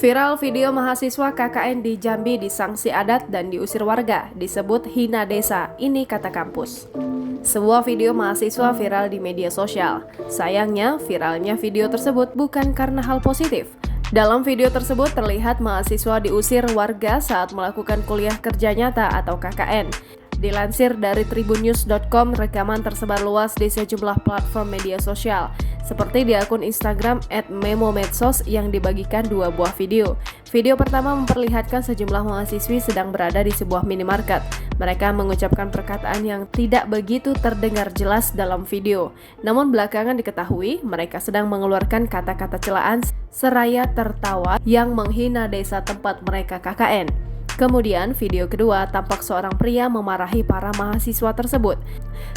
Viral video mahasiswa KKN di Jambi disanksi adat dan diusir warga, disebut hina desa, ini kata kampus. Sebuah video mahasiswa viral di media sosial. Sayangnya, viralnya video tersebut bukan karena hal positif. Dalam video tersebut terlihat mahasiswa diusir warga saat melakukan kuliah kerja nyata atau KKN. Dilansir dari tribunnews.com, rekaman tersebar luas di sejumlah platform media sosial, seperti di akun Instagram @memomedsos yang dibagikan dua buah video. Video pertama memperlihatkan sejumlah mahasiswi sedang berada di sebuah minimarket. Mereka mengucapkan perkataan yang tidak begitu terdengar jelas dalam video. Namun belakangan diketahui mereka sedang mengeluarkan kata-kata celaan seraya tertawa yang menghina desa tempat mereka KKN. Kemudian video kedua tampak seorang pria memarahi para mahasiswa tersebut.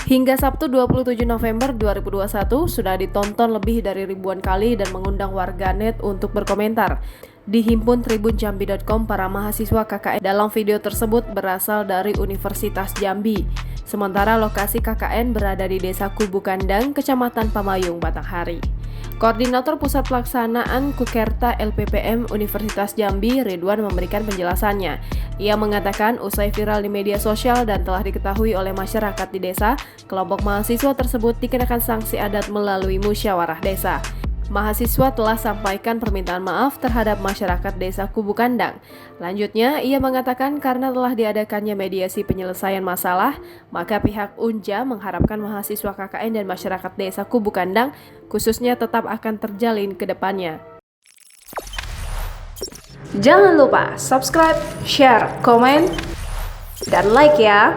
Hingga Sabtu 27 November 2021 sudah ditonton lebih dari ribuan kali dan mengundang warganet untuk berkomentar. Di himpun tribunjambi.com, para mahasiswa KKN dalam video tersebut berasal dari Universitas Jambi. Sementara lokasi KKN berada di Desa Kubu Kandang, Kecamatan Pamayung, Batanghari. Koordinator Pusat Pelaksanaan Kukerta LPPM Universitas Jambi, Ridwan, memberikan penjelasannya. Ia mengatakan usai viral di media sosial dan telah diketahui oleh masyarakat di desa, kelompok mahasiswa tersebut dikenakan sanksi adat melalui musyawarah desa. Mahasiswa telah sampaikan permintaan maaf terhadap masyarakat Desa Kubu Kandang. Lanjutnya, ia mengatakan karena telah diadakannya mediasi penyelesaian masalah, maka pihak Unja mengharapkan mahasiswa KKN dan masyarakat Desa Kubu Kandang khususnya tetap akan terjalin ke depannya. Jangan lupa subscribe, share, komen, dan like ya!